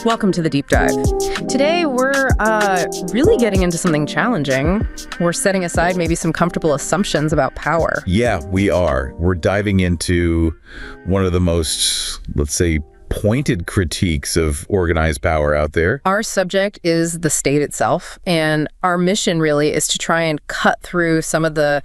Welcome to the Deep Dive. Today, we're really getting into something challenging. We're setting aside maybe some comfortable assumptions about power. Yeah, we are. We're diving into one of the most, let's say, pointed critiques of organized power out there. Our subject is the state itself, and our mission really is to try and cut through some of the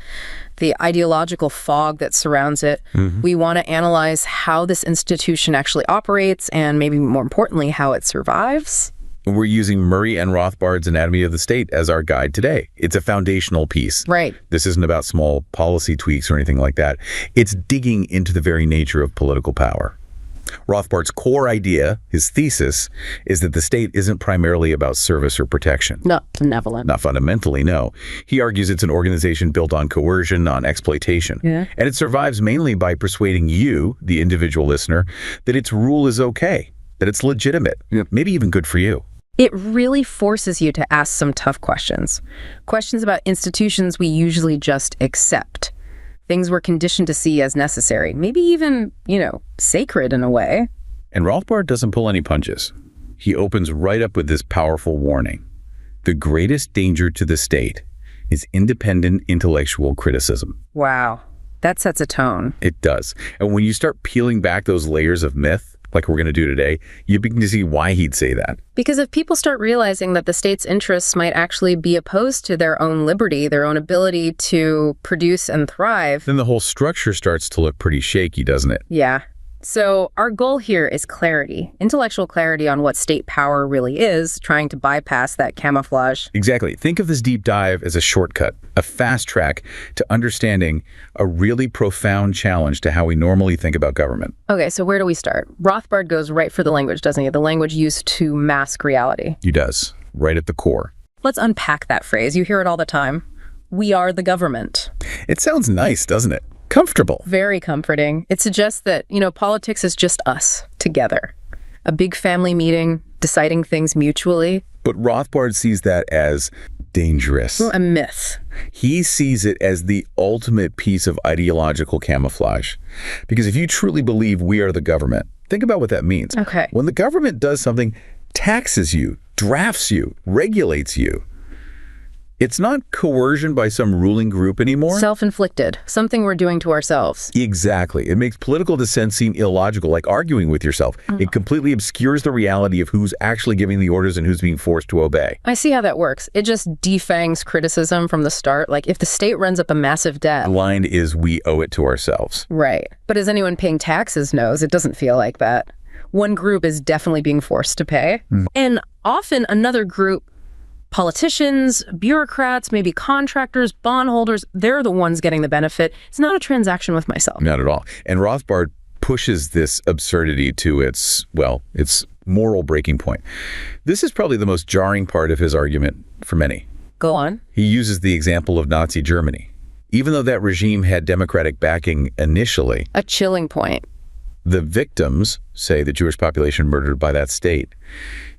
ideological fog that surrounds it. We want to analyze how this institution actually operates and maybe more importantly, how it survives. We're using Murray and Rothbard's Anatomy of the State as our guide today. It's a foundational piece. Right. This isn't about small policy tweaks or anything like that. It's digging into the very nature of political power. Rothbard's core idea, his thesis, is that the state isn't primarily about service or protection. Not benevolent. Not fundamentally, no. He argues it's an organization built on coercion, on exploitation. Yeah. And it survives mainly by persuading you, the individual listener, that its rule is okay, that it's legitimate, maybe even good for you. It really forces you to ask some tough questions. Questions about institutions we usually just accept. Things we're conditioned to see as necessary, maybe even, sacred in a way. And Rothbard doesn't pull any punches. He opens right up with this powerful warning. The greatest danger to the state is independent intellectual criticism. Wow, that sets a tone. It does. And when you start peeling back those layers of myth, like we're going to do today, you begin to see why he'd say that. Because if people start realizing that the state's interests might actually be opposed to their own liberty, their own ability to produce and thrive, then the whole structure starts to look pretty shaky, doesn't it? Yeah. So our goal here is clarity, intellectual clarity on what state power really is, trying to bypass that camouflage. Exactly. Think of this deep dive as a shortcut, a fast track to understanding a really profound challenge to how we normally think about government. Okay, so where do we start? Rothbard goes right for the language, doesn't he? The language used to mask reality. He does, right at the core. Let's unpack that phrase. You hear it all the time. We are the government. It sounds nice, doesn't it? Comfortable. Very comforting. It suggests that, politics is just us together. A big family meeting, deciding things mutually. But Rothbard sees that as dangerous. A myth. He sees it as the ultimate piece of ideological camouflage. Because if you truly believe we are the government, think about what that means. Okay. When the government does something, taxes you, drafts you, regulates you, it's not coercion by some ruling group anymore. Self-inflicted, something we're doing to ourselves. Exactly. It makes political dissent seem illogical, like arguing with yourself. It completely obscures the reality of who's actually giving the orders and who's being forced to obey. I see how that works. It just defangs criticism from the start. Like if the state runs up a massive debt. The line is we owe it to ourselves. Right. But as anyone paying taxes knows, it doesn't feel like that. One group is definitely being forced to pay. And often another group, politicians, bureaucrats, maybe contractors, bondholders, they're the ones getting the benefit. It's not a transaction with myself. Not at all. And Rothbard pushes this absurdity to its moral breaking point. This is probably the most jarring part of his argument for many. Go on. He uses the example of Nazi Germany. Even though that regime had democratic backing initially, A chilling point. the victims, say the Jewish population murdered by that state,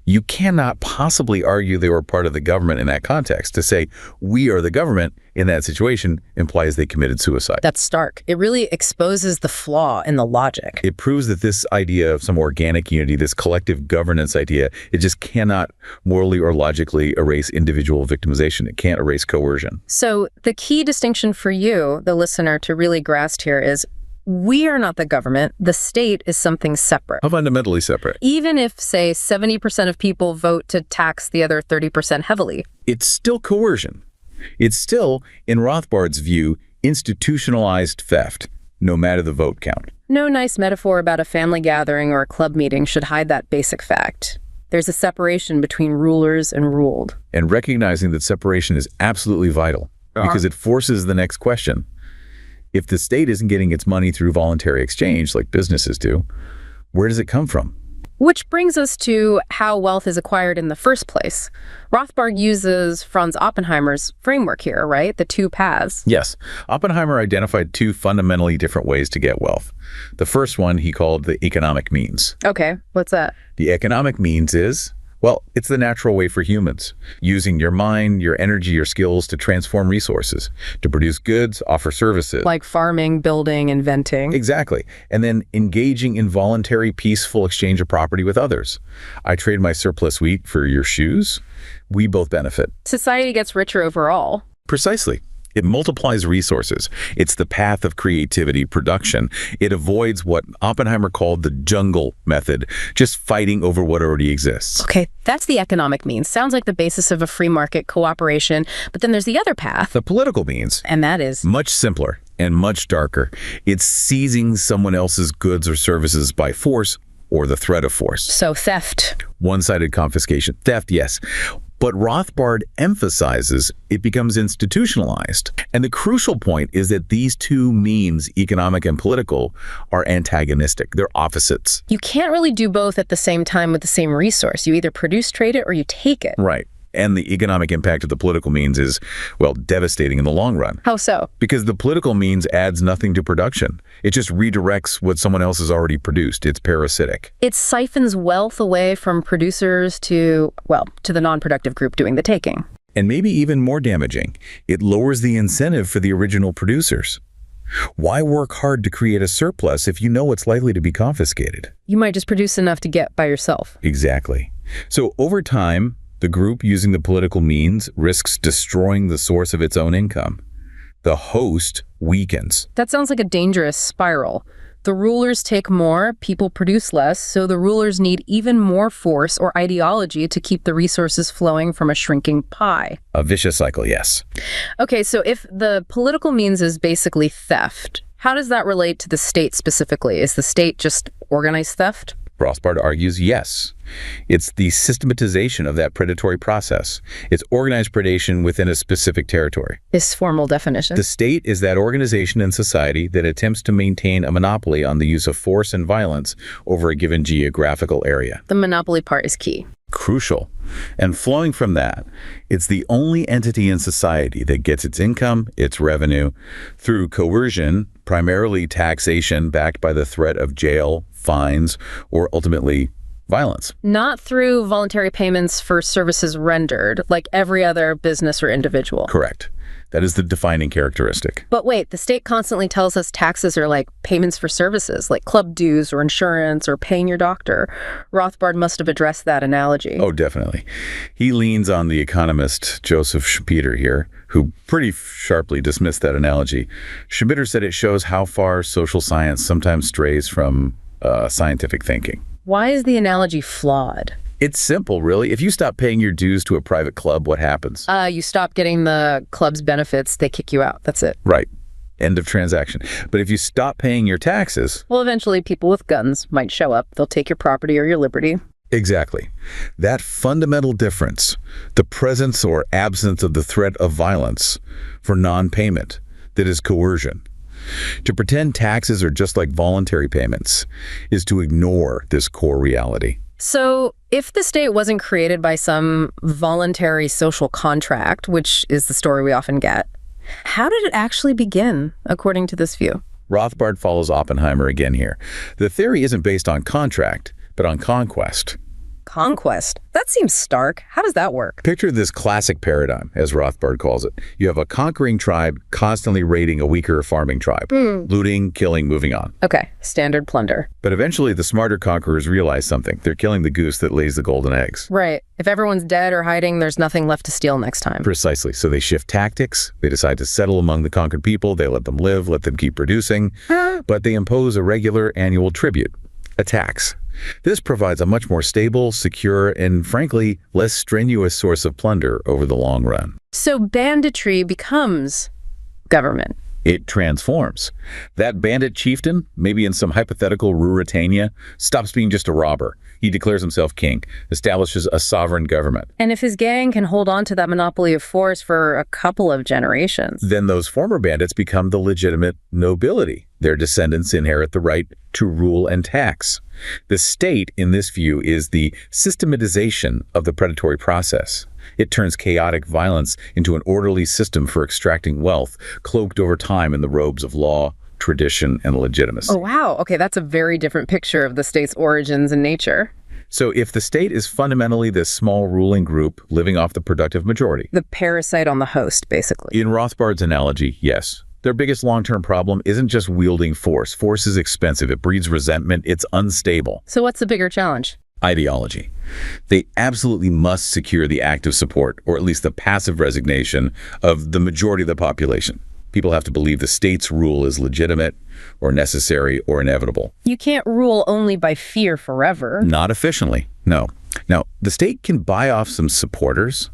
you cannot possibly argue they were part of the government in that context. To say we are the government in that situation implies they committed suicide. That's stark. It really exposes the flaw in the logic. It proves that this idea of some organic unity, this collective governance idea, it just cannot morally or logically erase individual victimization. It can't erase coercion. So the key distinction for you, the listener, to really grasp here is we are not the government. The state is something separate. Fundamentally separate. Even if, say, 70% of people vote to tax the other 30% heavily. It's still coercion. It's still, in Rothbard's view, institutionalized theft, no matter the vote count. No nice metaphor about a family gathering or a club meeting should hide that basic fact. There's a separation between rulers and ruled. And recognizing that separation is absolutely vital because it forces the next question. If the state isn't getting its money through voluntary exchange like businesses do, where does it come from? Which brings us to how wealth is acquired in the first place. Rothbard uses Franz Oppenheimer's framework here, right? The two paths. Yes. Oppenheimer identified two fundamentally different ways to get wealth. The first one he called the economic means. Okay, what's that? The economic means is Well, it's the natural way for humans, using your mind, your energy, your skills to transform resources, to produce goods, offer services. Like farming, building, inventing. Exactly. And then engaging in voluntary, peaceful exchange of property with others. I trade my surplus wheat for your shoes. We both benefit. Society gets richer overall. Precisely. It multiplies resources. It's the path of creativity, production. It avoids what Oppenheimer called the jungle method, just fighting over what already exists. Okay, that's the economic means. Sounds like the basis of a free market cooperation. But then there's the other path. The political means. And that is? Much simpler and much darker. It's seizing someone else's goods or services by force or the threat of force. So theft. One-sided confiscation. Theft, yes. But Rothbard emphasizes it becomes institutionalized. And the crucial point is that these two means, economic and political, are antagonistic. They're opposites. You can't really do both at the same time with the same resource. You either produce, trade it, or you take it. Right. And the economic impact of the political means is, well, devastating in the long run. How so? Because the political means adds nothing to production. It just redirects what someone else has already produced. It's parasitic. It siphons wealth away from producers to, well, to the non-productive group doing the taking. And maybe even more damaging, it lowers the incentive for the original producers. Why work hard to create a surplus if you know it's likely to be confiscated? You might just produce enough to get by yourself. Exactly. So over time, the group using the political means risks destroying the source of its own income. The host weakens. That sounds like a dangerous spiral. The rulers take more, people produce less, so the rulers need even more force or ideology to keep the resources flowing from a shrinking pie. A vicious cycle, yes. Okay, so if the political means is basically theft, how does that relate to the state specifically? Is the state just organized theft? Rothbard argues yes. It's the systematization of that predatory process. It's organized predation within a specific territory. This formal definition. The state is that organization in society that attempts to maintain a monopoly on the use of force and violence over a given geographical area. The monopoly part is key. Crucial. And flowing from that, it's the only entity in society that gets its income, its revenue, through coercion, primarily taxation backed by the threat of jail, fines, or ultimately violence. Not through voluntary payments for services rendered, like every other business or individual. Correct. That is the defining characteristic. But wait, the state constantly tells us taxes are like payments for services, like club dues or insurance or paying your doctor. Rothbard must have addressed that analogy. Oh, definitely. He leans on the economist Joseph Schumpeter here, who pretty sharply dismissed that analogy. Schumpeter said it shows how far social science sometimes strays from scientific thinking. Why is the analogy flawed? It's simple, really. If you stop paying your dues to a private club, what happens? You stop getting the club's benefits, they kick you out. That's it. Right. End of transaction. But if you stop paying your taxes... Well, eventually people with guns might show up. They'll take your property or your liberty. Exactly. That fundamental difference, the presence or absence of the threat of violence for non-payment, that is coercion. To pretend taxes are just like voluntary payments is to ignore this core reality. So if the state wasn't created by some voluntary social contract, which is the story we often get, how did it actually begin, according to this view? Rothbard follows Oppenheimer again here. The theory isn't based on contract, but on conquest. Conquest? That seems stark. How does that work? Picture this classic paradigm, as Rothbard calls it. You have a conquering tribe constantly raiding a weaker farming tribe. Looting, killing, moving on. Okay, standard plunder. But eventually the smarter conquerors realize something. They're killing the goose that lays the golden eggs. Right. If everyone's dead or hiding, there's nothing left to steal next time. Precisely. So they shift tactics. They decide to settle among the conquered people. They let them live, let them keep producing. But they impose a regular annual tribute, a tax. This provides a much more stable, secure, and frankly, less strenuous source of plunder over the long run. So banditry becomes government. It transforms. That bandit chieftain, maybe in some hypothetical Ruritania, stops being just a robber. He declares himself king, establishes a sovereign government. And if his gang can hold on to that monopoly of force for a couple of generations, then those former bandits become the legitimate nobility. Their descendants inherit the right to rule and tax. The state, in this view, is the systematization of the predatory process. It turns chaotic violence into an orderly system for extracting wealth, cloaked over time in the robes of law, tradition, and legitimacy. Oh, wow. Okay, that's a very different picture of the state's origins and nature. So if the state is fundamentally this small ruling group living off the productive majority. The parasite on the host, basically. In Rothbard's analogy, yes. Their biggest long-term problem isn't just wielding force. Force is expensive. It breeds resentment. It's unstable. So what's the bigger challenge? Ideology. They absolutely must secure the active support, or at least the passive resignation, of the majority of the population. People have to believe the state's rule is legitimate or necessary or inevitable. You can't rule only by fear forever. Not efficiently, no. Now, the state can buy off some supporters.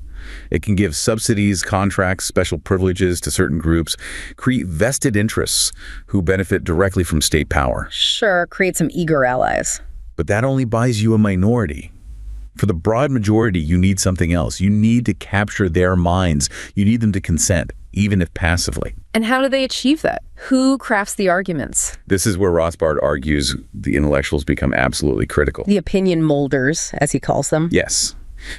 It can give subsidies, contracts, special privileges to certain groups, create vested interests who benefit directly from state power. Sure, create some eager allies. But that only buys you a minority. For the broad majority, you need something else. You need to capture their minds. You need them to consent, even if passively. And how do they achieve that? Who crafts the arguments? This is where Rothbard argues the intellectuals become absolutely critical. The opinion molders, as he calls them. Yes.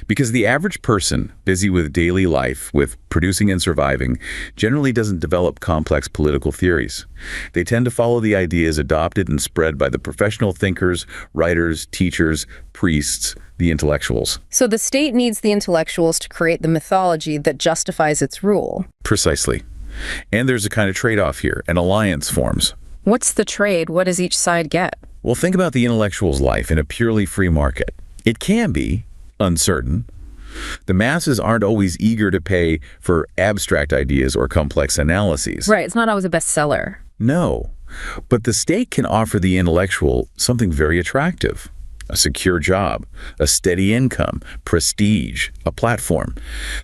Because the average person, busy with daily life, with producing and surviving, generally doesn't develop complex political theories. They tend to follow the ideas adopted and spread by the professional thinkers, writers, teachers, priests, the intellectuals. So the state needs the intellectuals to create the mythology that justifies its rule. Precisely. And there's a kind of trade-off here. An alliance forms. What's the trade? What does each side get? Well, think about the intellectual's life in a purely free market. It can be uncertain. The masses aren't always eager to pay for abstract ideas or complex analyses. Right, it's not always a bestseller. No, but the state can offer the intellectual something very attractive. A secure job, a steady income, prestige, a platform.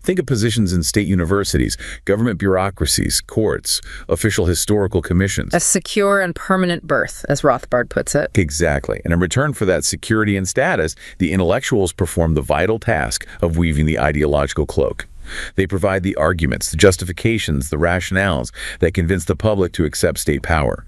Think of positions in state universities, government bureaucracies, courts, official historical commissions. A secure and permanent birth, as Rothbard puts it. Exactly. And in return for that security and status, the intellectuals perform the vital task of weaving the ideological cloak. They provide the arguments, the justifications, the rationales that convince the public to accept state power.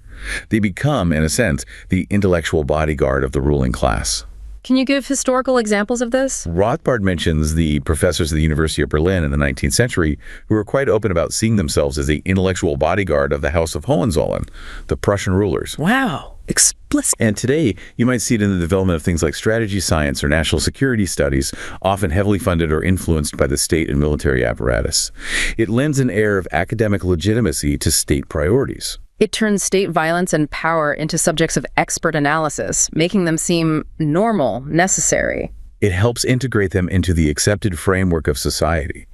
They become, in a sense, the intellectual bodyguard of the ruling class. Can you give historical examples of this? Rothbard mentions the professors of the University of Berlin in the 19th century who were quite open about seeing themselves as the intellectual bodyguard of the House of Hohenzollern, the Prussian rulers. Wow, explicit. And today, you might see it in the development of things like strategy science or national security studies, often heavily funded or influenced by the state and military apparatus. It lends an air of academic legitimacy to state priorities. It turns state violence and power into subjects of expert analysis, making them seem normal, necessary. It helps integrate them into the accepted framework of society.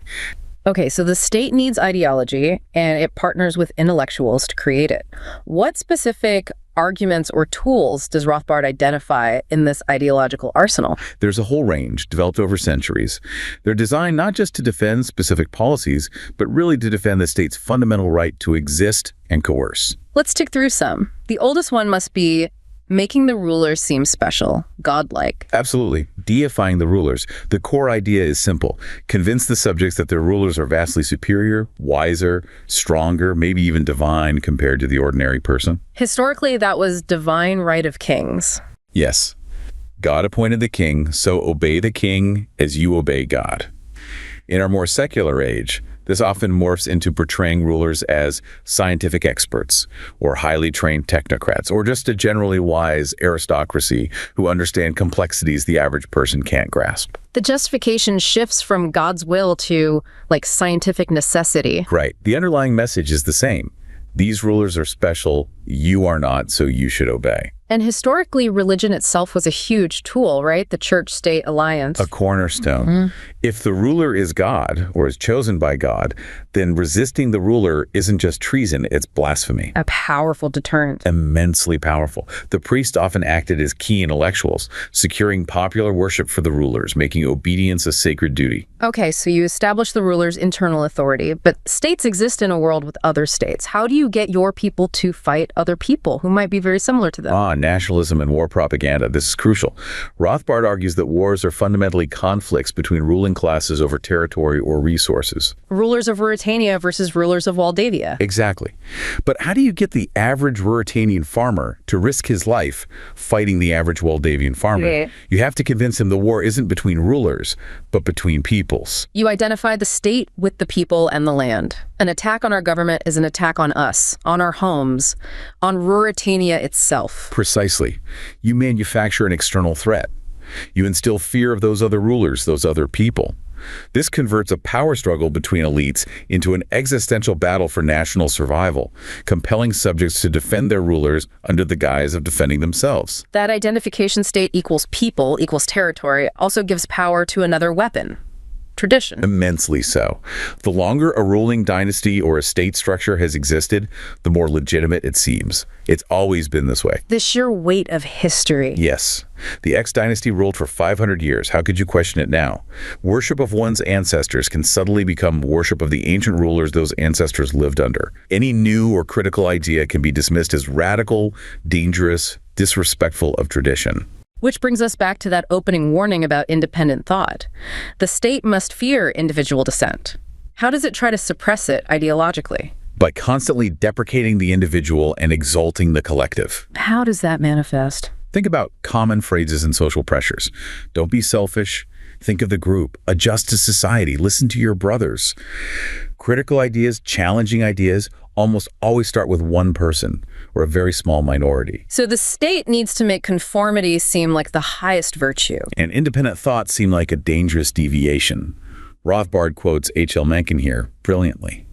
Okay, so the state needs ideology, and it partners with intellectuals to create it. What specific arguments or tools does Rothbard identify in this ideological arsenal? There's a whole range developed over centuries. They're designed not just to defend specific policies, but really to defend the state's fundamental right to exist and coerce. Let's tick through some. The oldest one must be making the rulers seem special, godlike. Absolutely. Deifying the rulers. The core idea is simple. Convince the subjects that their rulers are vastly superior, wiser, stronger, maybe even divine compared to the ordinary person. Historically, that was divine right of kings. Yes. God appointed the king, so obey the king as you obey God. In our more secular age, this often morphs into portraying rulers as scientific experts or highly trained technocrats or just a generally wise aristocracy who understand complexities the average person can't grasp. The justification shifts from God's will to, like, scientific necessity. Right. The underlying message is the same. These rulers are special, you are not, so you should obey. And historically, religion itself was a huge tool, right? The church-state alliance. A cornerstone. Mm-hmm. If the ruler is God, or is chosen by God, then resisting the ruler isn't just treason, it's blasphemy. A powerful deterrent. Immensely powerful. The priests often acted as key intellectuals, securing popular worship for the rulers, making obedience a sacred duty. Okay, so you establish the ruler's internal authority, but states exist in a world with other states. How do you get your people to fight other people who might be very similar to them? Nationalism and war propaganda. This is crucial. Rothbard argues that wars are fundamentally conflicts between ruling classes over territory or resources. Rulers of Ruritania versus rulers of Waldavia. Exactly. But how do you get the average Ruritanian farmer to risk his life fighting the average Waldavian farmer? Yeah. You have to convince him the war isn't between rulers, but between peoples. You identify the state with the people and the land. An attack on our government is an attack on us, on our homes, on Ruritania itself. Precisely. You manufacture an external threat. You instill fear of those other rulers, those other people. This converts a power struggle between elites into an existential battle for national survival, compelling subjects to defend their rulers under the guise of defending themselves. That identification state equals people equals territory also gives power to another weapon. Tradition. Immensely so. The longer a ruling dynasty or a state structure has existed, the more legitimate it seems. It's always been this way. The sheer weight of history. Yes. The X dynasty ruled for 500 years. How could you question it now? Worship of one's ancestors can suddenly become worship of the ancient rulers those ancestors lived under. Any new or critical idea can be dismissed as radical, dangerous, disrespectful of tradition. Which brings us back to that opening warning about independent thought. The state must fear individual dissent. How does it try to suppress it ideologically? By constantly deprecating the individual and exalting the collective. How does that manifest? Think about common phrases and social pressures. Don't be selfish. Think of the group. Adjust to society. Listen to your brothers. Critical ideas, challenging ideas, almost always start with one person or a very small minority. So the state needs to make conformity seem like the highest virtue. And independent thought seem like a dangerous deviation. Rothbard quotes H.L. Mencken here brilliantly.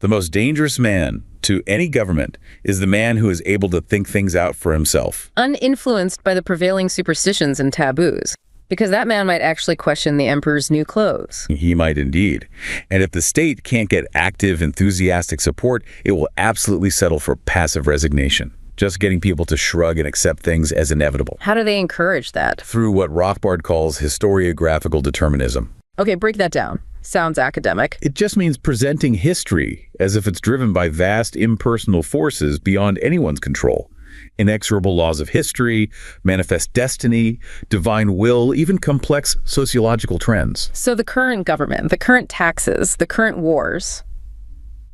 The most dangerous man to any government is the man who is able to think things out for himself. Uninfluenced by the prevailing superstitions and taboos. Because that man might actually question the emperor's new clothes. He might indeed. And if the state can't get active, enthusiastic support, it will absolutely settle for passive resignation, just getting people to shrug and accept things as inevitable. How do they encourage that? Through what Rothbard calls historiographical determinism. Okay, break that down. Sounds academic. It just means presenting history as if it's driven by vast impersonal forces beyond anyone's control. Inexorable laws of history, manifest destiny, divine will, even complex sociological trends. So the current government, the current taxes, the current wars,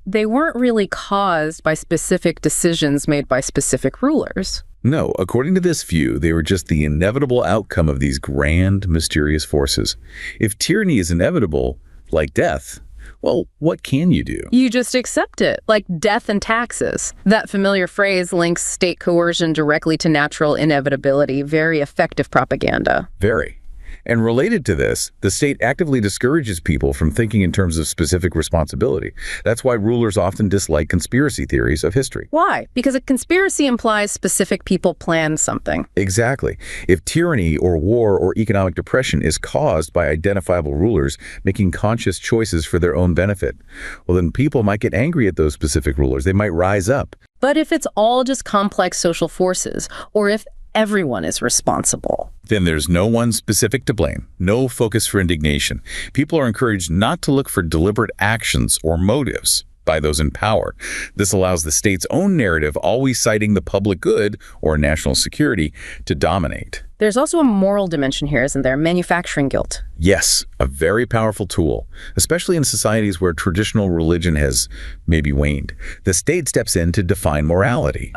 they weren't really caused by specific decisions made by specific rulers. No, according to this view, they were just the inevitable outcome of these grand, mysterious forces. If tyranny is inevitable, like death, well, what can you do? You just accept it, like death and taxes. That familiar phrase links state coercion directly to natural inevitability. Very effective propaganda. Very. And related to this, the state actively discourages people from thinking in terms of specific responsibility. That's why rulers often dislike conspiracy theories of history. Why? Because a conspiracy implies specific people planned something. Exactly. If tyranny or war or economic depression is caused by identifiable rulers making conscious choices for their own benefit, well, then people might get angry at those specific rulers. They might rise up. But if it's all just complex social forces, or if everyone is responsible, then there's no one specific to blame, no focus for indignation. People are encouraged not to look for deliberate actions or motives by those in power. This allows the state's own narrative, always citing the public good or national security, to dominate. There's also a moral dimension here, isn't there? Manufacturing guilt. Yes, a very powerful tool, especially in societies where traditional religion has maybe waned. The state steps in to define morality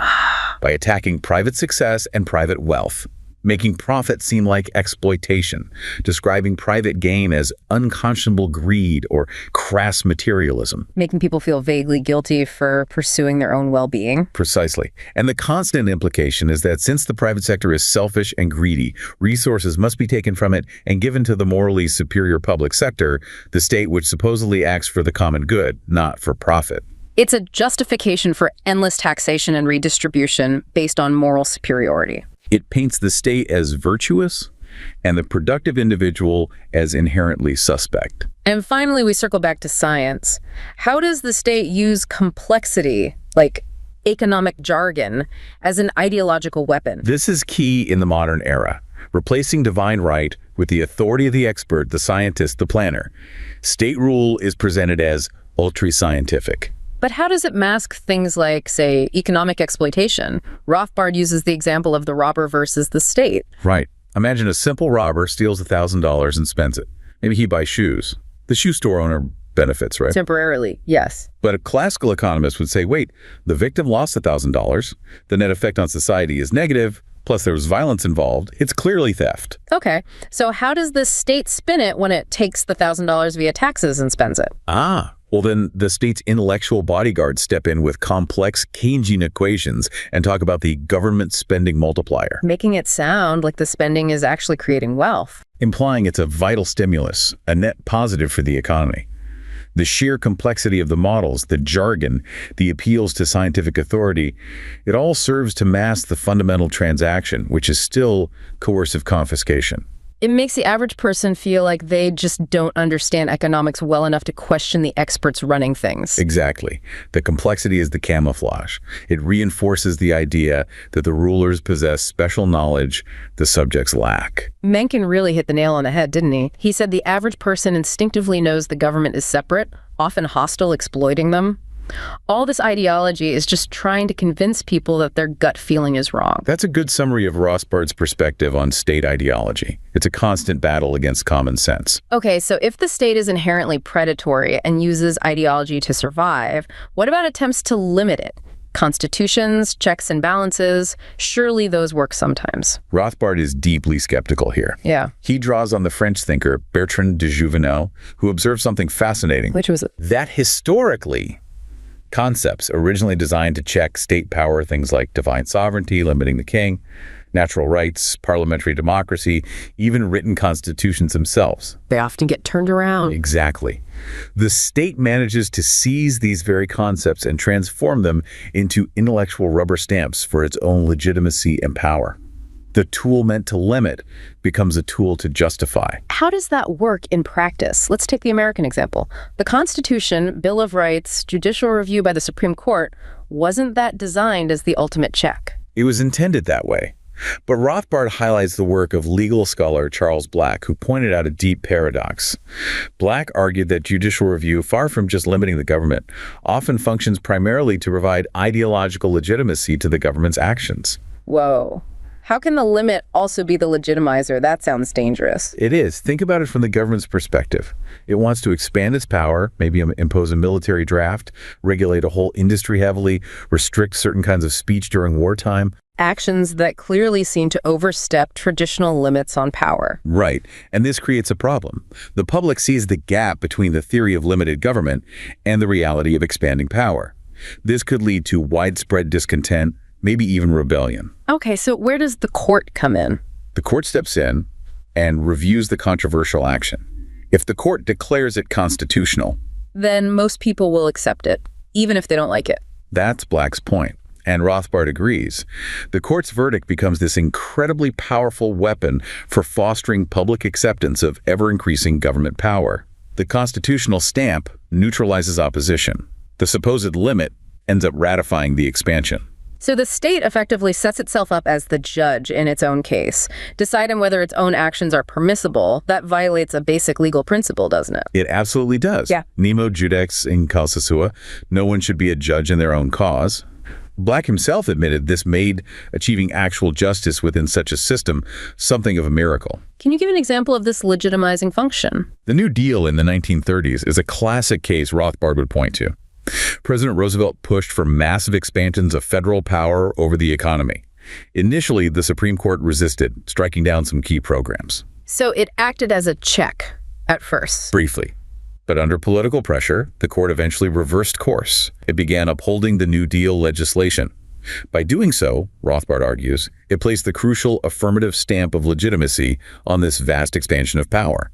by attacking private success and private wealth, making profit seem like exploitation, describing private gain as unconscionable greed or crass materialism. Making people feel vaguely guilty for pursuing their own well-being. Precisely. And the constant implication is that since the private sector is selfish and greedy, resources must be taken from it and given to the morally superior public sector, the state which supposedly acts for the common good, not for profit. It's a justification for endless taxation and redistribution based on moral superiority. It paints the state as virtuous and the productive individual as inherently suspect. And finally, we circle back to science. How does the state use complexity, like economic jargon, as an ideological weapon? This is key in the modern era, replacing divine right with the authority of the expert, the scientist, the planner. State rule is presented as ultra-scientific. But how does it mask things like, say, economic exploitation? Rothbard uses the example of the robber versus the state. Right. Imagine a simple robber steals $1,000 and spends it. Maybe he buys shoes. The shoe store owner benefits, right? Temporarily, yes. But a classical economist would say, wait, the victim lost $1,000. The net effect on society is negative. Plus there was violence involved. It's clearly theft. Okay. So how does the state spin it when it takes the $1,000 via taxes and spends it? Well, then the state's intellectual bodyguards step in with complex Keynesian equations and talk about the government spending multiplier, Making it sound like the spending is actually creating wealth. implying it's a vital stimulus, a net positive for the economy. The sheer complexity of the models, the jargon, the appeals to scientific authority, it all serves to mask the fundamental transaction, which is still coercive confiscation. It makes the average person feel like they just don't understand economics well enough to question the experts running things. Exactly. The complexity is the camouflage. It reinforces the idea that the rulers possess special knowledge the subjects lack. Mencken really hit the nail on the head, didn't he? He said the average person instinctively knows the government is separate, often hostile, exploiting them. All this ideology is just trying to convince people that their gut feeling is wrong. That's a good summary of Rothbard's perspective on state ideology. It's a constant battle against common sense. Okay, so if the state is inherently predatory and uses ideology to survive, what about attempts to limit it? Constitutions, checks and balances, surely those work sometimes. Rothbard is deeply skeptical here. Yeah. He draws on the French thinker Bertrand de Jouvenel, who observed something fascinating. Which was it? That historically, concepts originally designed to check state power, things like divine sovereignty, limiting the king, natural rights, parliamentary democracy, even written constitutions themselves. They often get turned around. Exactly. The state manages to seize these very concepts and transform them into intellectual rubber stamps for its own legitimacy and power. The tool meant to limit becomes a tool to justify. How does that work in practice? Let's take the American example. The Constitution, Bill of Rights, judicial review by the Supreme Court, wasn't that designed as the ultimate check? It was intended that way. But Rothbard highlights the work of legal scholar Charles Black, who pointed out a deep paradox. Black argued that judicial review, far from just limiting the government, often functions primarily to provide ideological legitimacy to the government's actions. Whoa. How can the limit also be the legitimizer? That sounds dangerous. It is. Think about it from the government's perspective. It wants to expand its power, maybe impose a military draft, regulate a whole industry heavily, restrict certain kinds of speech during wartime. Actions that clearly seem to overstep traditional limits on power. Right. And this creates a problem. The public sees the gap between the theory of limited government and the reality of expanding power. This could lead to widespread discontent, maybe even rebellion. Okay, so where does the court come in? The court steps in and reviews the controversial action. If the court declares it constitutional, then most people will accept it, even if they don't like it. That's Black's point. And Rothbard agrees. The court's verdict becomes this incredibly powerful weapon for fostering public acceptance of ever-increasing government power. The constitutional stamp neutralizes opposition. The supposed limit ends up ratifying the expansion. So the state effectively sets itself up as the judge in its own case, deciding whether its own actions are permissible. That violates a basic legal principle, doesn't it? It absolutely does. Yeah. Nemo judex in causa sua. No one should be a judge in their own cause. Black himself admitted this made achieving actual justice within such a system something of a miracle. Can you give an example of this legitimizing function? The New Deal in the 1930s is a classic case Rothbard would point to. President Roosevelt pushed for massive expansions of federal power over the economy. Initially, the Supreme Court resisted, striking down some key programs. So it acted as a check at first. Briefly. But under political pressure, the court eventually reversed course. It began upholding the New Deal legislation. By doing so, Rothbard argues, it placed the crucial affirmative stamp of legitimacy on this vast expansion of power.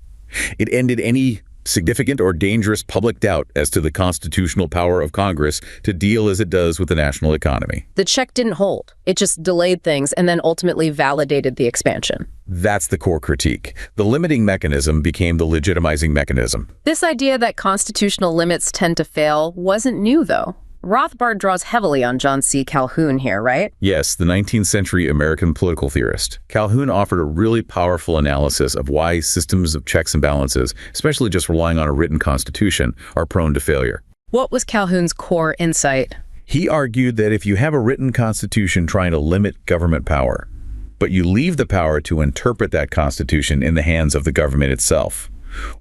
It ended any significant or dangerous public doubt as to the constitutional power of Congress to deal as it does with the national economy. The check didn't hold. It just delayed things and then ultimately validated the expansion. That's the core critique. The limiting mechanism became the legitimizing mechanism. This idea that constitutional limits tend to fail wasn't new, though. Rothbard draws heavily on John C. Calhoun here, right? Yes, the 19th century American political theorist. Calhoun offered a really powerful analysis of why systems of checks and balances, especially just relying on a written constitution, are prone to failure. What was Calhoun's core insight? He argued that if you have a written constitution trying to limit government power, but you leave the power to interpret that constitution in the hands of the government itself,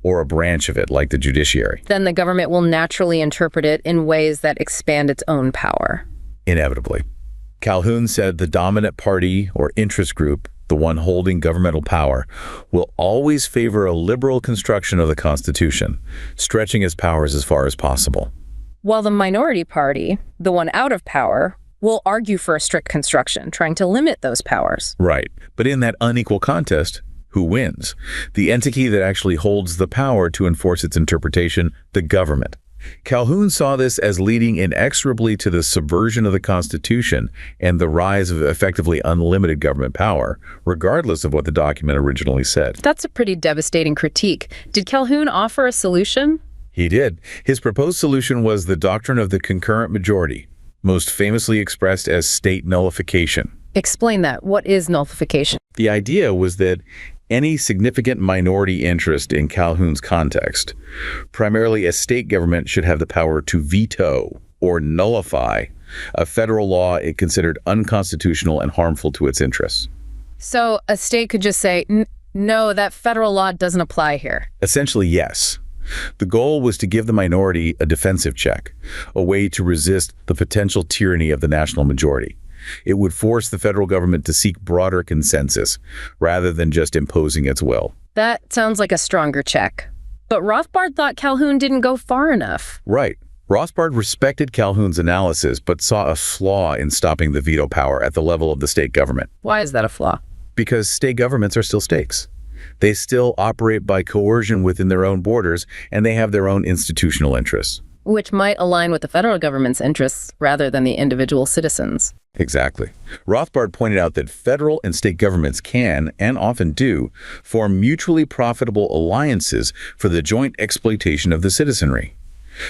or a branch of it like the judiciary, then the government will naturally interpret it in ways that expand its own power. Inevitably. Calhoun said the dominant party or interest group the one holding governmental power, will always favor a liberal construction of the Constitution, stretching its powers as far as possible. While the minority party, the one out of power, will argue for a strict construction, trying to limit those powers. Right. But in that unequal contest, who wins? The entity that actually holds the power to enforce its interpretation, the government. Calhoun saw this as leading inexorably to the subversion of the Constitution and the rise of effectively unlimited government power, regardless of what the document originally said. That's a pretty devastating critique. Did Calhoun offer a solution? He did. His proposed solution was the doctrine of the concurrent majority, most famously expressed as state nullification. Explain that. What is nullification? The idea was that any significant minority interest in Calhoun's context, primarily a state government, should have the power to veto or nullify a federal law it considered unconstitutional and harmful to its interests. So a state could just say, no, that federal law doesn't apply here. Essentially, yes. The goal was to give the minority a defensive check, a way to resist the potential tyranny of the national majority. It would force the federal government to seek broader consensus, rather than just imposing its will. That sounds like a stronger check. But Rothbard thought Calhoun didn't go far enough. Right. Rothbard respected Calhoun's analysis, but saw a flaw in stopping the veto power at the level of the state government. Why is that a flaw? Because state governments are still states. They still operate by coercion within their own borders, and they have their own institutional interests. Which might align with the federal government's interests rather than the individual citizens. Exactly. Rothbard pointed out that federal and state governments can, and often do, form mutually profitable alliances for the joint exploitation of the citizenry.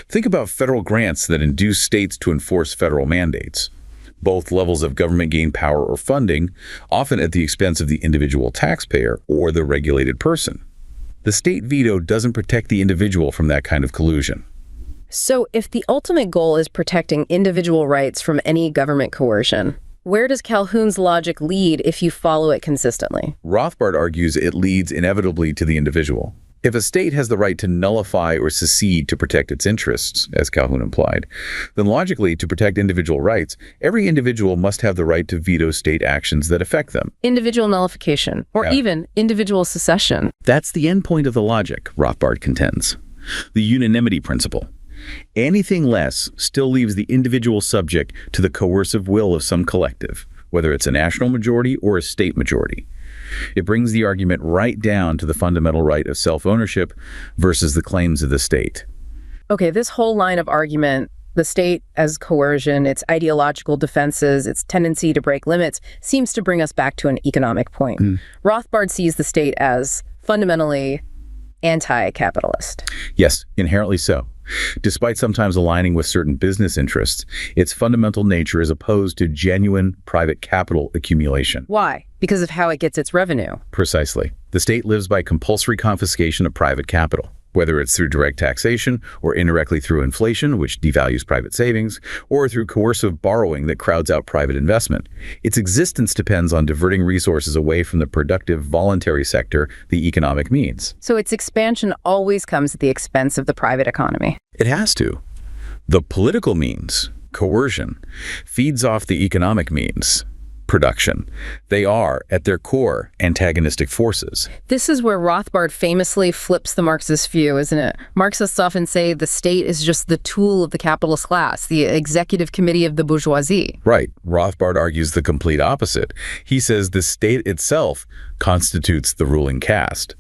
Think about federal grants that induce states to enforce federal mandates. Both levels of government gain power or funding, often at the expense of the individual taxpayer or the regulated person. The state veto doesn't protect the individual from that kind of collusion. So if the ultimate goal is protecting individual rights from any government coercion, where does Calhoun's logic lead if you follow it consistently? Rothbard argues it leads inevitably to the individual. If a state has the right to nullify or secede to protect its interests, as Calhoun implied, then logically, to protect individual rights, every individual must have the right to veto state actions that affect them. Individual nullification, or even individual secession. That's the end point of the logic, Rothbard contends. The unanimity principle. Anything less still leaves the individual subject to the coercive will of some collective, whether it's a national majority or a state majority. It brings the argument right down to the fundamental right of self-ownership versus the claims of the state. Okay, this whole line of argument, the state as coercion, its ideological defenses, its tendency to break limits, seems to bring us back to an economic point. Rothbard sees the state as fundamentally anti-capitalist. Yes, inherently so. Despite sometimes aligning with certain business interests, its fundamental nature is opposed to genuine private capital accumulation. Why? Because of how it gets its revenue. Precisely. The state lives by compulsory confiscation of private capital, whether it's through direct taxation or indirectly through inflation, which devalues private savings, or through coercive borrowing that crowds out private investment. Its existence depends on diverting resources away from the productive voluntary sector, the economic means. So its expansion always comes at the expense of the private economy. It has to. The political means, coercion, feeds off the economic means, production. They are, at their core, antagonistic forces. This is where Rothbard famously flips the Marxist view, isn't it? Marxists often say the state is just the tool of the capitalist class, the executive committee of the bourgeoisie. Right. Rothbard argues the complete opposite. He says the state itself constitutes the ruling caste.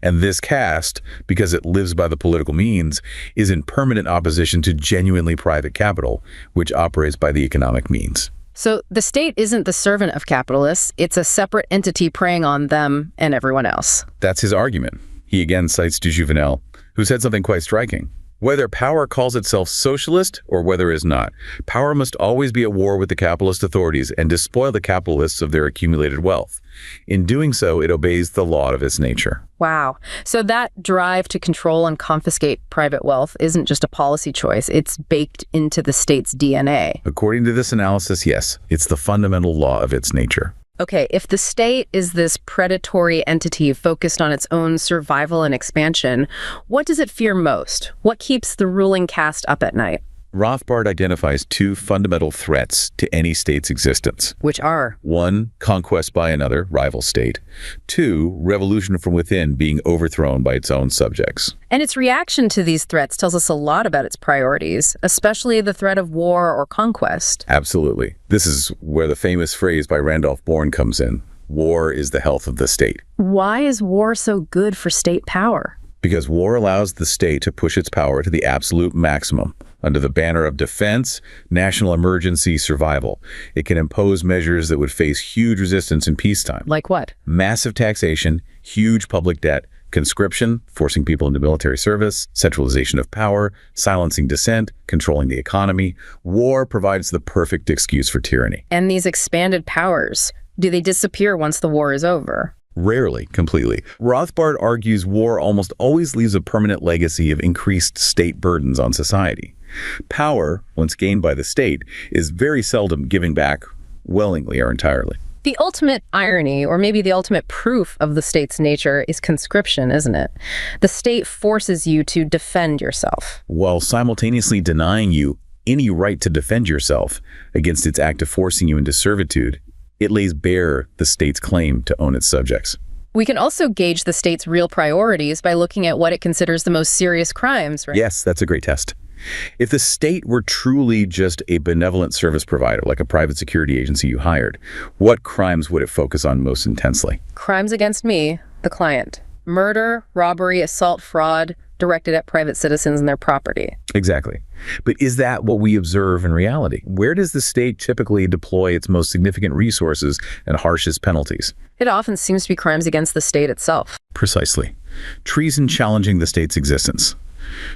And this caste, because it lives by the political means, is in permanent opposition to genuinely private capital, which operates by the economic means. So the state isn't the servant of capitalists, it's a separate entity preying on them and everyone else. That's his argument. He again cites du Juvenal, who said something quite striking. Whether power calls itself socialist or whether it is not, power must always be at war with the capitalist authorities and despoil the capitalists of their accumulated wealth. In doing so, it obeys the law of its nature. Wow. So that drive to control and confiscate private wealth isn't just a policy choice, it's baked into the state's DNA. According to this analysis, yes, it's the fundamental law of its nature. Okay, if the state is this predatory entity focused on its own survival and expansion, what does it fear most? What keeps the ruling caste up at night? Rothbard identifies two fundamental threats to any state's existence. Which are? 1, conquest by another, rival state. 2, revolution from within being overthrown by its own subjects. And its reaction to these threats tells us a lot about its priorities, especially the threat of war or conquest. Absolutely. This is where the famous phrase by Randolph Bourne comes in. War is the health of the state. Why is war so good for state power? Because war allows the state to push its power to the absolute maximum. Under the banner of defense, national emergency, survival, it can impose measures that would face huge resistance in peacetime. Like what? Massive taxation, huge public debt, conscription, forcing people into military service, centralization of power, silencing dissent, controlling the economy. War provides the perfect excuse for tyranny. And these expanded powers, do they disappear once the war is over? Rarely completely. Rothbard argues war almost always leaves a permanent legacy of increased state burdens on society. Power, once gained by the state, is very seldom given back willingly or entirely. The ultimate irony, or maybe the ultimate proof of the state's nature, is conscription, isn't it? The state forces you to defend yourself, while simultaneously denying you any right to defend yourself against its act of forcing you into servitude. It lays bare the state's claim to own its subjects. We can also gauge the state's real priorities by looking at what it considers the most serious crimes, right? Yes, that's a great test. If the state were truly just a benevolent service provider, like a private security agency you hired, what crimes would it focus on most intensely? Crimes against me, the client. Murder, robbery, assault, fraud, directed at private citizens and their property. Exactly. But is that what we observe in reality? Where does the state typically deploy its most significant resources and harshest penalties? It often seems to be crimes against the state itself. Precisely. Treason challenging the state's existence.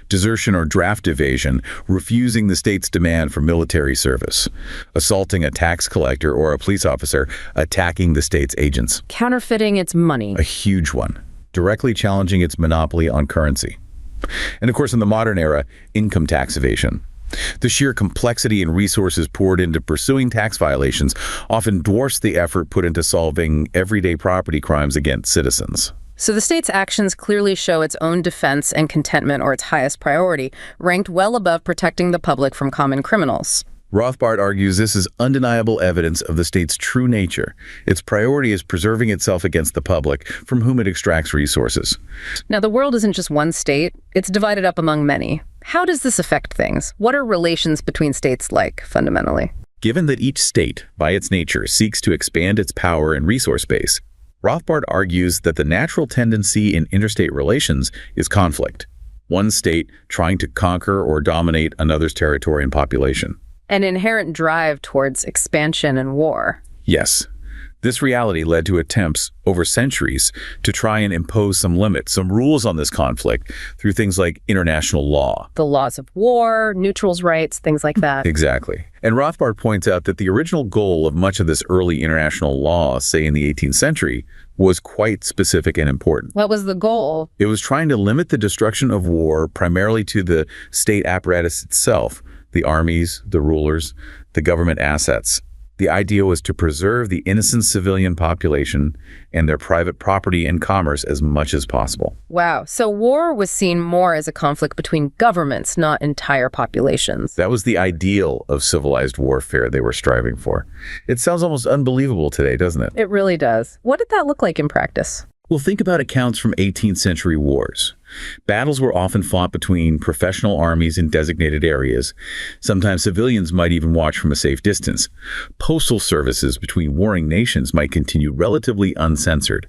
Desertion or draft evasion, refusing the state's demand for military service. Assaulting a tax collector or a police officer, attacking the state's agents. Counterfeiting its money. A huge one. Directly challenging its monopoly on currency. And of course, in the modern era, income tax evasion. The sheer complexity and resources poured into pursuing tax violations often dwarfs the effort put into solving everyday property crimes against citizens. So the state's actions clearly show its own defense and contentment, or its highest priority, ranked well above protecting the public from common criminals. Rothbard argues this is undeniable evidence of the state's true nature. Its priority is preserving itself against the public, from whom it extracts resources. Now, the world isn't just one state. It's divided up among many. How does this affect things? What are relations between states like, fundamentally? Given that each state, by its nature, seeks to expand its power and resource base, Rothbard argues that the natural tendency in interstate relations is conflict. One state trying to conquer or dominate another's territory and population. An inherent drive towards expansion and war. Yes. This reality led to attempts over centuries to try and impose some limits, some rules on this conflict through things like international law. The laws of war, neutrals' rights, things like that. Exactly. And Rothbard points out that the original goal of much of this early international law, say in the 18th century, was quite specific and important. What was the goal? It was trying to limit the destruction of war primarily to the state apparatus itself, the armies, the rulers, the government assets. The idea was to preserve the innocent civilian population and their private property and commerce as much as possible. Wow. So war was seen more as a conflict between governments, not entire populations. That was the ideal of civilized warfare they were striving for. It sounds almost unbelievable today, doesn't it? It really does. What did that look like in practice? Well, think about accounts from 18th century wars. Battles were often fought between professional armies in designated areas. Sometimes civilians might even watch from a safe distance. Postal services between warring nations might continue relatively uncensored.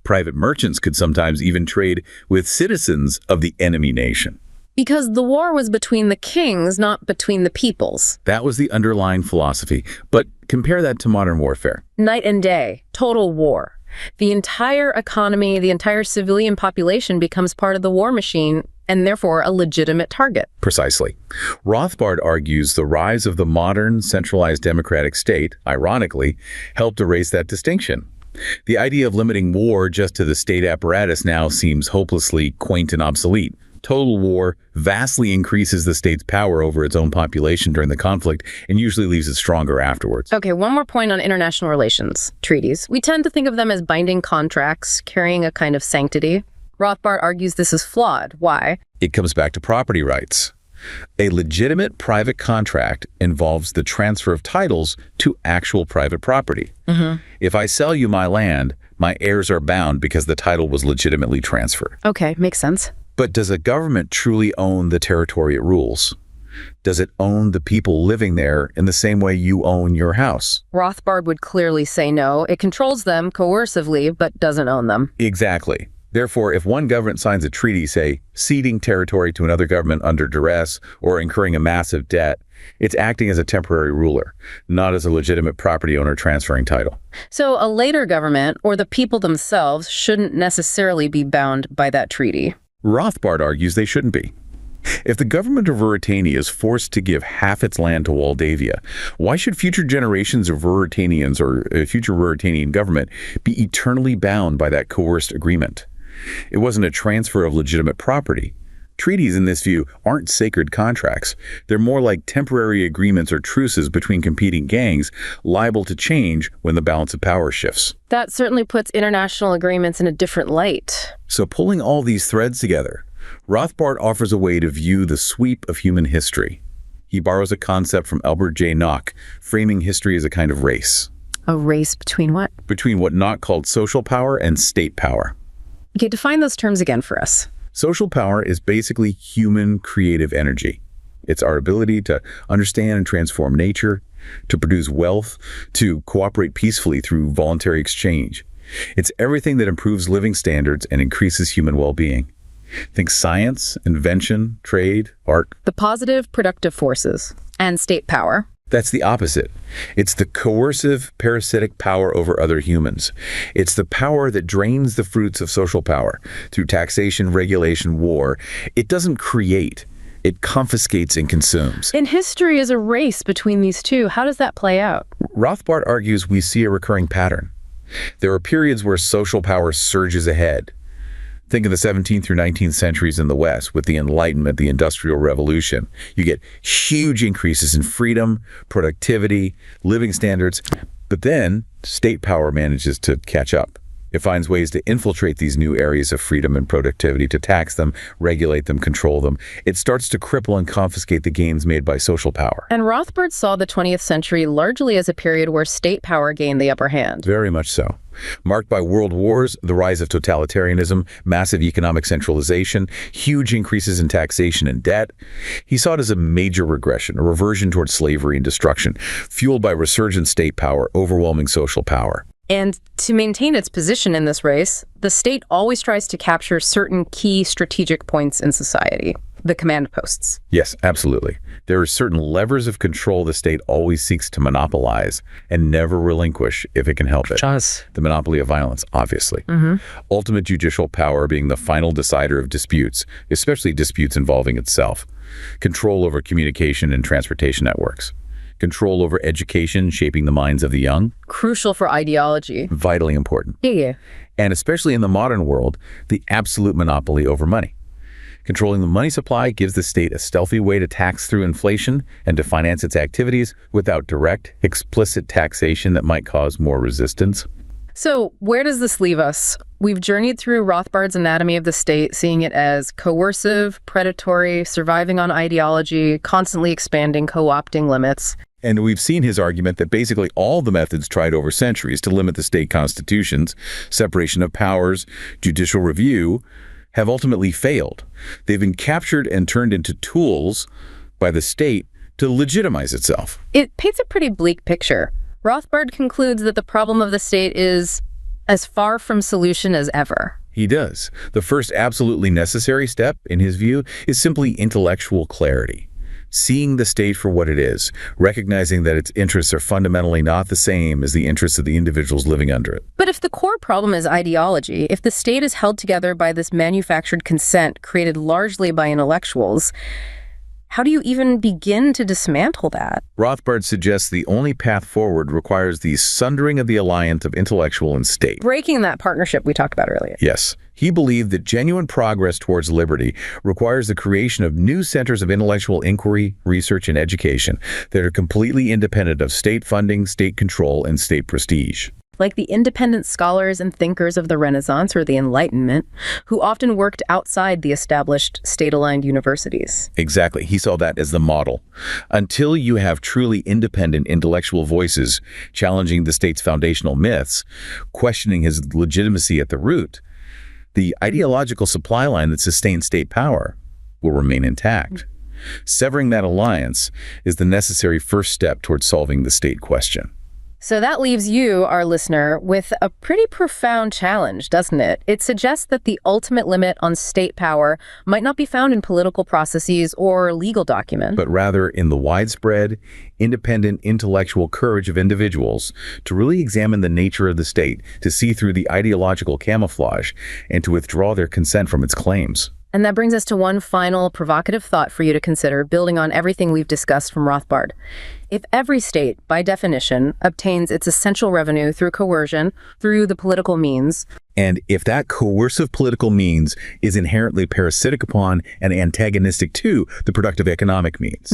Private merchants could sometimes even trade with citizens of the enemy nation. Because the war was between the kings, not between the peoples. That was the underlying philosophy. But compare that to modern warfare. Night and day, total war. The entire economy, the entire civilian population becomes part of the war machine and therefore a legitimate target. Precisely. Rothbard argues the rise of the modern centralized democratic state, ironically, helped erase that distinction. The idea of limiting war just to the state apparatus now seems hopelessly quaint and obsolete. Total war vastly increases the state's power over its own population during the conflict and usually leaves it stronger afterwards. Okay, one more point on international relations, treaties. We tend to think of them as binding contracts, carrying a kind of sanctity. Rothbard argues this is flawed. Why? It comes back to property rights. A legitimate private contract involves the transfer of titles to actual private property. If I sell you my land, my heirs are bound because the title was legitimately transferred. Okay, makes sense. But does a government truly own the territory it rules? Does it own the people living there in the same way you own your house? Rothbard would clearly say no. It controls them coercively, but doesn't own them. Exactly. Therefore, if one government signs a treaty, say, ceding territory to another government under duress or incurring a massive debt, it's acting as a temporary ruler, not as a legitimate property owner transferring title. So a later government, or the people themselves, shouldn't necessarily be bound by that treaty. Rothbard argues they shouldn't be. If the government of Ruritania is forced to give half its land to Waldavia, why should future generations of Ruritanians or a future Ruritanian government be eternally bound by that coerced agreement? It wasn't a transfer of legitimate property. Treaties, in this view, aren't sacred contracts. They're more like temporary agreements or truces between competing gangs, liable to change when the balance of power shifts. That certainly puts international agreements in a different light. So pulling all these threads together, Rothbard offers a way to view the sweep of human history. He borrows a concept from Albert J. Nock, framing history as a kind of race. A race between what? Between what Nock called social power and state power. Okay, define those terms again for us. Social power is basically human creative energy. It's our ability to understand and transform nature, to produce wealth, to cooperate peacefully through voluntary exchange. It's everything that improves living standards and increases human well-being. Think science, invention, trade, art. The positive, productive forces. And state power. That's the opposite. It's the coercive, parasitic power over other humans. It's the power that drains the fruits of social power through taxation, regulation, war. It doesn't create. It confiscates and consumes. In history is a race between these two. How does that play out? Rothbard argues we see a recurring pattern. There are periods where social power surges ahead. Think of the 17th through 19th centuries in the West with the Enlightenment, the Industrial Revolution. You get huge increases in freedom, productivity, living standards, but then state power manages to catch up. It finds ways to infiltrate these new areas of freedom and productivity, to tax them, regulate them, control them. It starts to cripple and confiscate the gains made by social power. And Rothbard saw the 20th century largely as a period where state power gained the upper hand. Very much so. Marked by world wars, the rise of totalitarianism, massive economic centralization, huge increases in taxation and debt. He saw it as a major regression, a reversion towards slavery and destruction, fueled by resurgent state power, overwhelming social power. And to maintain its position in this race, the state always tries to capture certain key strategic points in society, the command posts. Yes, absolutely. There are certain levers of control the state always seeks to monopolize and never relinquish if it can help it. The monopoly of violence, obviously. Ultimate judicial power being the final decider of disputes, especially disputes involving itself. Control over communication and transportation networks. Control over education, shaping the minds of the young. Crucial for ideology. Vitally important. Yeah. And especially in the modern world, the absolute monopoly over money. Controlling the money supply gives the state a stealthy way to tax through inflation and to finance its activities without direct, explicit taxation that might cause more resistance. So where does this leave us? We've journeyed through Rothbard's anatomy of the state, seeing it as coercive, predatory, surviving on ideology, constantly expanding, co-opting limits. And we've seen his argument that basically all the methods tried over centuries to limit the state constitutions, separation of powers, judicial review, have ultimately failed. They've been captured and turned into tools by the state to legitimize itself. It paints a pretty bleak picture. Rothbard concludes that the problem of the state is as far from solution as ever. He does. The first absolutely necessary step, in his view, is simply intellectual clarity. Seeing the state for what it is, recognizing that its interests are fundamentally not the same as the interests of the individuals living under it. But if the core problem is ideology, if the state is held together by this manufactured consent created largely by intellectuals, how do you even begin to dismantle that? Rothbard suggests the only path forward requires the sundering of the alliance of intellectual and state. Breaking that partnership we talked about earlier. Yes. He believed that genuine progress towards liberty requires the creation of new centers of intellectual inquiry, research, and education that are completely independent of state funding, state control, and state prestige. like the independent scholars and thinkers of the Renaissance or the Enlightenment, who often worked outside the established state-aligned universities. Exactly. He saw that as the model. Until you have truly independent intellectual voices challenging the state's foundational myths, questioning his legitimacy at the root, the ideological supply line that sustains state power will remain intact. Severing that alliance is the necessary first step towards solving the state question. So that leaves you, our listener, with a pretty profound challenge, doesn't it? It suggests that the ultimate limit on state power might not be found in political processes or legal documents, but rather in the widespread, independent intellectual courage of individuals to really examine the nature of the state, to see through the ideological camouflage, and to withdraw their consent from its claims. And that brings us to one final provocative thought for you to consider, building on everything we've discussed from Rothbard. If every state, by definition, obtains its essential revenue through coercion, through the political means, and if that coercive political means is inherently parasitic upon and antagonistic to the productive economic means,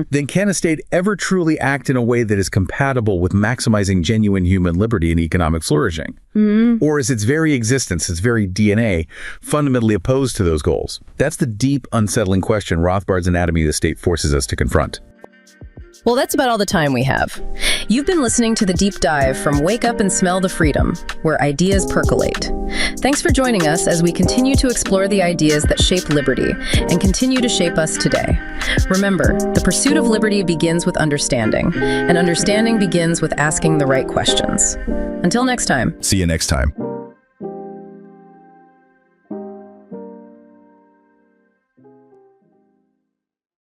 then can a state ever truly act in a way that is compatible with maximizing genuine human liberty and economic flourishing? Or is its very existence, its very DNA, fundamentally opposed to those goals? That's the deep, unsettling question Rothbard's Anatomy of the State forces us to confront. Well, that's about all the time we have. You've been listening to The Deep Dive from Wake Up and Smell the Freedom, where ideas percolate. Thanks for joining us as we continue to explore the ideas that shape liberty and continue to shape us today. Remember, the pursuit of liberty begins with understanding, and understanding begins with asking the right questions. Until next time. See you next time.